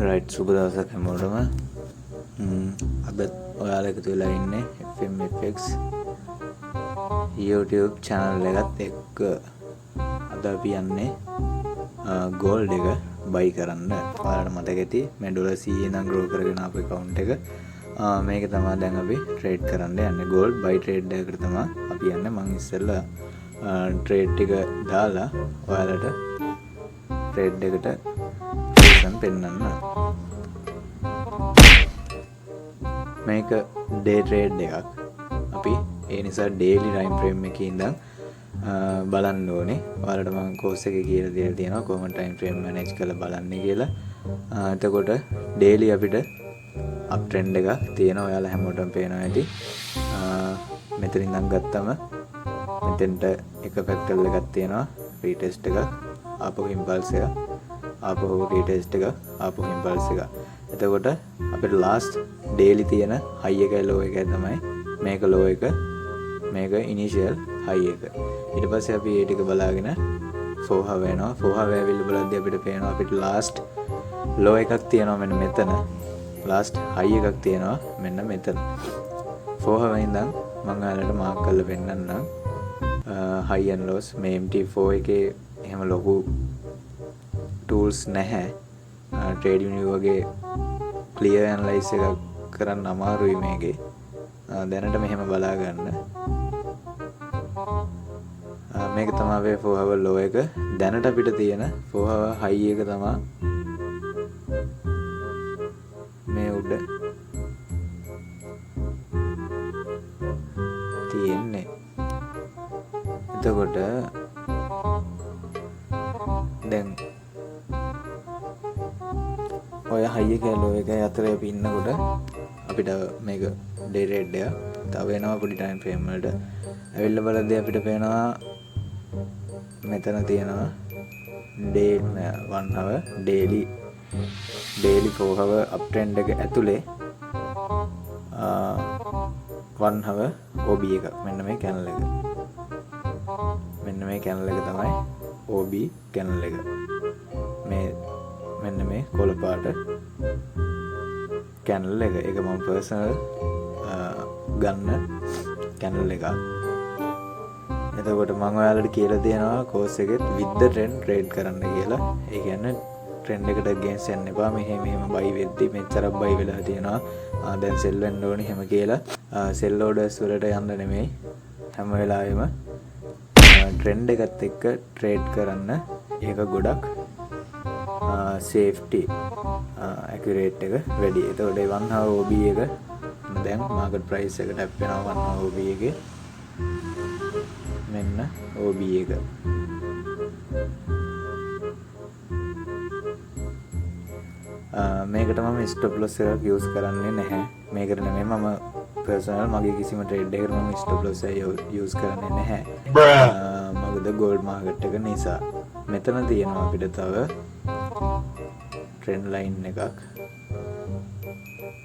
Right සුබ දවසක් හැමෝටම. අද ඔයාලා එකතු වෙලා ඉන්නේ FMFX YouTube channel එකත් එක්ක. අද අපි යන්නේ gold එක buy කරන්න. ඔයාලට මතක ඇති මේ $100 ඉඳන් grow කරගෙන ආපු account එක. මේක තමයි දැන් අපි trade කරන්න යන්නේ. gold buy trade එකකට තමයි අපි යන්නේ. මම ඉස්සෙල්ලා trade ටික දාලා ඔයාලට trade එකට පෙන්නන්න. මේක day trade එකක්. අපි ඒ නිසා daily time frame එකේ ඉඳන් බලන්න ඕනේ. ඔයාලට මම course එකේ කියලා දෙලා තියෙනවා කොහොමද time frame manage කරලා බලන්නේ කියලා. එතකොට daily අපිට up trend එකක් තියෙනවා. ඔයාලා හැමෝටම පේනවා ඇති. මෙතන ඉඳන් ගත්තම මෙතෙන්ට එක factor එකක් තියෙනවා. retest එකක්, ආපහු impulse එකක්, ආපහු retest එක, ආපහු impulse එක. එතකොට අපිට last daily තියෙන high එකයි low එකයි තමයි මේක low එක, මේක initial high එක. ඊට පස්සේ අපි ඒ ටික බලාගෙන 4 hour වෙනවා. 4 hour ඇවිල්ලා බලද්දී අපිට පේනවා අපිට last low එකක් තියෙනවා මෙන්න මෙතන, last high එකක් තියෙනවා මෙන්න මෙතන. 4 hour ඉඳන් මම ඔයාලට mark කරලා පෙන්නන්නම් high and lows. මේ MT4 එකේ එහෙම ලොකු tools නැහැ. trading view වගේ clear analyze එකක් කරන්න අමාරුයි මේකේ. දැනට මෙහෙම බලා ගන්න. මේක තමයි අපේ 4 hour low එක. දැනට අපිට තියෙන 4 hour high එක තමයි මේ උඩ තියෙන්නේ. එතකොට දැන් ඔය high එක low එක අතර අපි ඉන්නකොට අපිට මේක day trade එක තව වෙනවා පොඩි time frame වලට. ඇවිල්ලා බලද්දී අපිට පේනවා මෙතන තියෙනවා day 1 hour daily 4 hour uptrend එක ඇතුලේ 1 hour OB එකක්. මෙන්න මේ candle එක. මෙන්න මේ candle එක තමයි OB candle එක. මේ මෙන්න මේ කොළ පාට candle එක. ඒක මම personal ගන්න candle එකක්. එතකොට මම ඔයාලට කියලා දෙනවා course එකෙත් with the trend trade කරන්න කියලා. ඒ කියන්නේ trend එකට against යන්න එපා. මෙහෙම buy වෙද්දි මෙච්චරක් buy වෙලා තියෙනවා. දැන් sell වෙන්න ඕනේ එහෙම කියලා sell orders වලට යන්න නෙමෙයි. හැම වෙලාවෙම trend එකත් එක්ක trade කරන්න. ඒක ගොඩක් safety accurate එක වැඩි. එතකොට 1 hour OB එක දැන් market price එක tap වෙනවා 1 hour OB එකේ. මෙන්න OB එක. මේකට මම stop loss එකක් use කරන්නේ නැහැ. මේකට නෙමෙයි මම personal මගේ කිසිම trade එකකට මම stop loss එක use කරන්නේ නැහැ. මොකද gold market එක නිසා. මෙතන තියෙනවා අපිට තව trend line එකක්.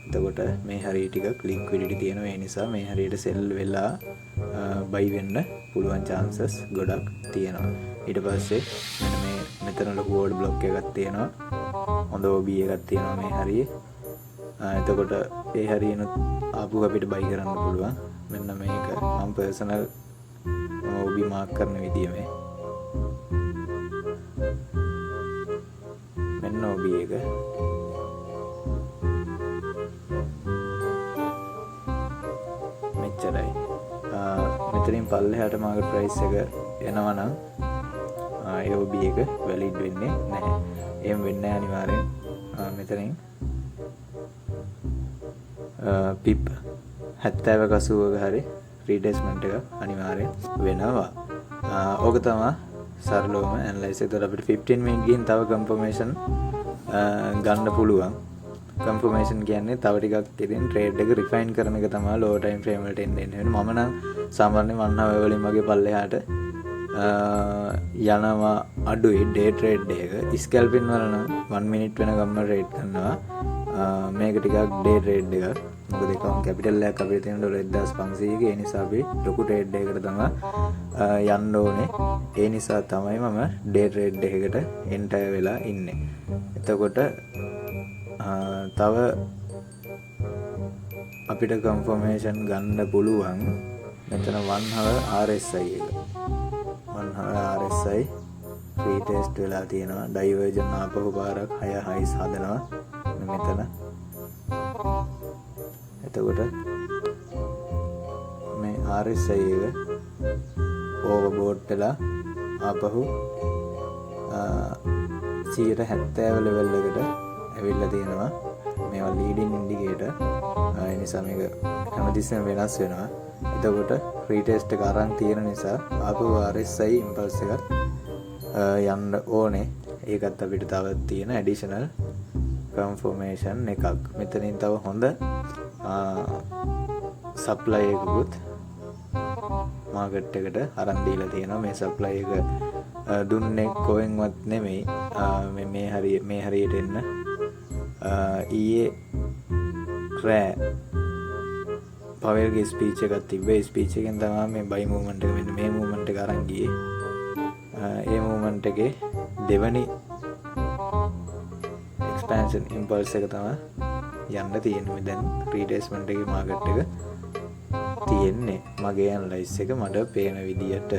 එතකොට මේ හරිය ටිකක් liquidity තියෙනවා. ඒ නිසා මේ හරියට sell වෙලා buy වෙන්න පුළුවන් chances ගොඩක් තියෙනවා. ඊට පස්සේ මෙන්න මේ මෙතන ලොකු order block එකක් තියෙනවා. හොඳ OB එකක් තියෙනවා මේ හරියේ. එතකොට ඒ හරියනොත් ආපහු අපිට buy කරන්න පුළුවන්. මෙන්න මේක මම personal OB mark කරන විදිය මේ. මෙන්න OB එක. මෙච්චරයි. මෙතනින් පල්ලෙහාට market price එක එනවා නම් ඒ OB එක valid වෙන්නේ නැහැ. එහෙම වෙන්නේ නැහැ අනිවාර්යෙන්. මෙතනින් pip 70ක 80ක හරි retracement එක අනිවාර්යෙන් වෙනවා. ඕක තමයි සරලවම analyze එක. අපිට 15 minute ගිහින් තව confirmation ගන්න පුළුවන්. confirmation කියන්නේ තව ටිකක් ඉතින් trade එක refine කරන එක තමයි low time frame වලට එන්න වෙන්නේ. මම නම් සාමාන්‍යයෙන් 1 hour වලින් වගේ පල්ලෙහාට යනවා අඩුයි day trade එක. scalping වල නම් 1 minute වෙනකම්ම trade කරනවා. මේක ටිකක් day trade එකක්. මොකද account capital එකක් අපිට තියෙන $1500ක. ඒ නිසා අපි ලොකු trade එකකට තමයි යන්න ඕනේ. ඒ නිසා තමයි මම day trade එකකට enter වෙලා ඉන්නේ. එතකොට තව අපිට කන්ෆර්මේෂන් ගන්න පුළුවන් මෙතන 1 hour RSI එක. 1 hour RSI ෆ්‍රී ටෙස්ට් වෙලා තියෙනවා. ඩයිවර්ජන් ආපහු පාරක් 6 හයිස් හදනවා මෙතන. එතකොට මේ RSI එක ඕවර්බෝඩ් වෙලා ආපහු 170 ලෙවල් එකට ඇවිල්ලා තියෙනවා. මේවා ලීඩින් ඉන්ඩිකේටර්. ඒ නිසා මේක හැමතිස්සෙම වෙනස් වෙනවා. එතකොට ෆ්‍රී ටෙස්ට් එක අරන් තියෙන නිසා ආපහු RSI ඉම්පල්ස් එකත් යන්න ඕනේ. ඒකත් අපිට තව තියෙන ඇඩිෂනල් කන්ෆර්මේෂන් එකක්. මෙතනින් තව හොඳ සප්ලයි එකකුත් මාකට් එකට අරන් දීලා තියෙනවා. මේ සප්ලයි එක දුන්නේ කොහෙන්වත් නෙමෙයි. මේ හරියට එන්න ඊයේ රෑ පවෙල්ගේ ස්පීච් එකක් තිබ්බේ. ස්පීච් එකෙන් තමයි මේ බයි මූවමන්ට් එක මෙන්න මේ මූවමන්ට් එක අරන් ගියේ. ඒ මූවමන්ට් එකේ දෙවනි එක්ස්පැන්ෂන් ඉම්පල්ස් එක තමයි යන්න තියෙන්නේ. දැන් රීට්‍රේස්මන්ට් එකේ මාකට් එක තියෙන්නේ මගේ ඇනලයිස් එක මට පේන විදියට.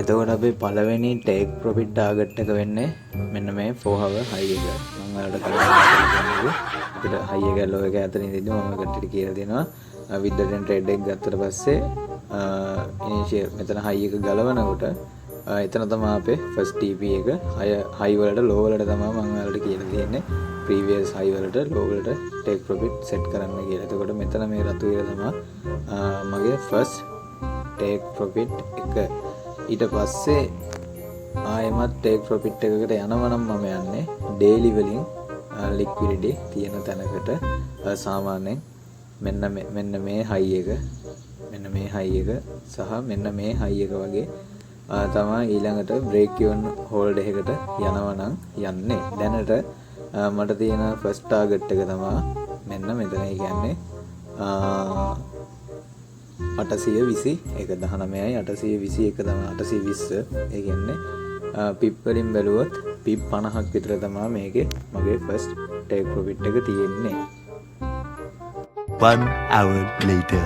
එතකොට අපි පළවෙනි ටේක් ප්‍රොෆිට් ටාගට් එක වෙන්නේ මෙන්න මේ 4 hour high එක. මම ඔයාලට කලින් අපිට high එක low එක අතරින් ඉඳි මම කට්ටියට කියලා දෙනවා. with the trade එක ගත්තට පස්සේ initial මෙතන high එක ගලවනකොට එතන තමයි අපේ first TP එක high වලට low වලට තමයි මම ඔයාලට කියලා දෙන්නේ. previous high වලට low වලට take profit set කරන්න කියලා. එතකොට මෙතන මේ රතු එක තමයි මගේ first take profit එක. ඊට පස්සේ ආයෙමත් take profit එකකට යනවා නම් මම යන්නේ daily වලින් liquidity තියෙන තැනකට. සාමාන්‍යයෙන් මෙන්න මේ high එක සහ මෙන්න මේ high එක වගේ තමයි ඊළඟට break even hold එකකට යනවා නම් යන්නේ. දැනට මට තියෙන first target එක තමයි මෙන්න මෙතන. ඒ කියන්නේ 821 19යි 821 තමයි 820. ඒ කියන්නේ pip වලින් බැලුවොත් pip 50ක් විතර තමයි මේකේ මගේ first take profit එක තියෙන්නේ. 1 hour later.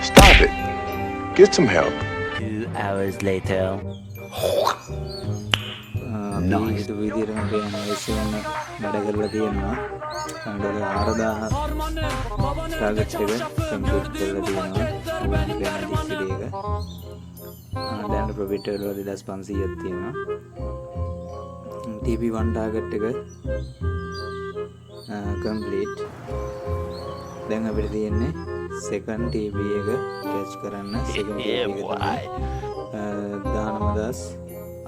Stop it. Get some help. 2 hours later. nice. Itu විදිහට මගේ ඇනලයිස් වෙන වැඩ කරලා තියෙනවා. අnder 4000 ටාගට් එක කම්ප්ලීට් කරලා තියෙනවා. ඔයගොල්ලෝ කියන ඩිස්ප්ලේ එක. දැන් ප්‍රොෆිට් එක 2500ක් තියෙනවා. TP1 ටාගට් එක කම්ප්ලීට්. දැන් අපිට තියෙන්නේ second TP එක කැච් කරන්න. second TP එක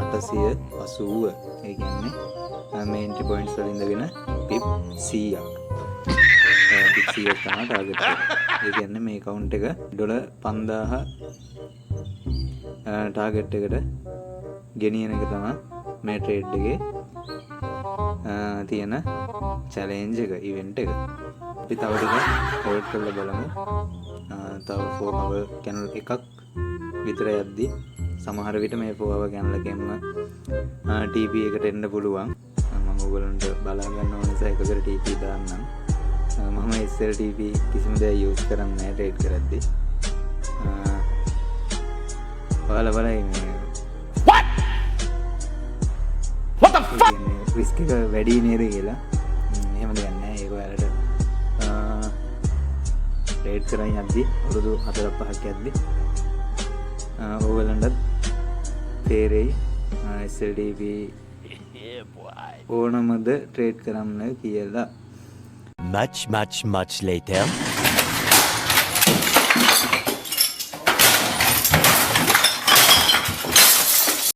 19880. ඒ කියන්නේ මේ entry points වලින් ඉඳගෙන pip 100ක්. pip 100ක් තමයි ටාගට් එක. ඒ කියන්නේ මේ account එක $5000 ටාගට් එකට ගෙනියන එක තමයි මේ trade එකේ තියෙන challenge එක, event එක. අපි තව ටිකක් hold කරලා බලමු. තව 4 hour candle එකක් විතර යද්දි සමහර විට මේ 4 hour candle එකෙන්ම TP එකට එන්න පුළුවන්. මම ඔයගලන්ට බලා ගන්න ඕන නිසා එකකට TP දාන්නම්. මම SLTP කිසිම දෙයක් use කරන්නේ නැහැ trade කරද්දි. ඔයාලා බලයි මේ what the fuck risk එක වැඩි නේද කියලා. එහෙම දෙයක් නැහැ. ඒක ඔයාලට trade කරන් යද්දි අවුරුදු 4-5ක් යද්දි ඕගලන්ට තේරෙයි SLTP ඕනමද trade කරන්න කියලා. Much later.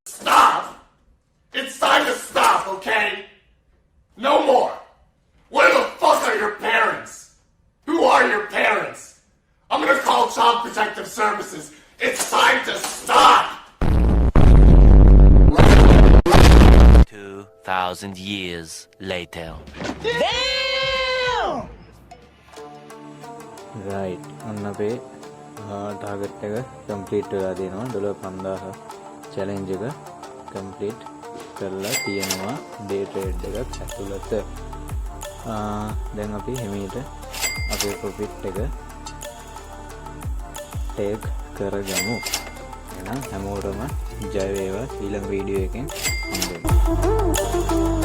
Stop! It's time to stop, okay? No more! Where the fuck are your parents? Who are your parents? I'm gonna call Child Protective Services. It's time to stop! 2 2,000 years later. Right ඔන්න අපේ target එක complete වෙලා තියෙනවා 12000 challenge එක complete කරලා තියෙනවා day trade එකක් ඇතුළත. දැන් අපි හිමීට අපේ ප්‍රොෆිට් එක ටේක් කරගමු. එහෙනම් හැමෝටම ජය වේවා. ඊළඟ වීඩියෝ එකෙන් හම්බෙමු.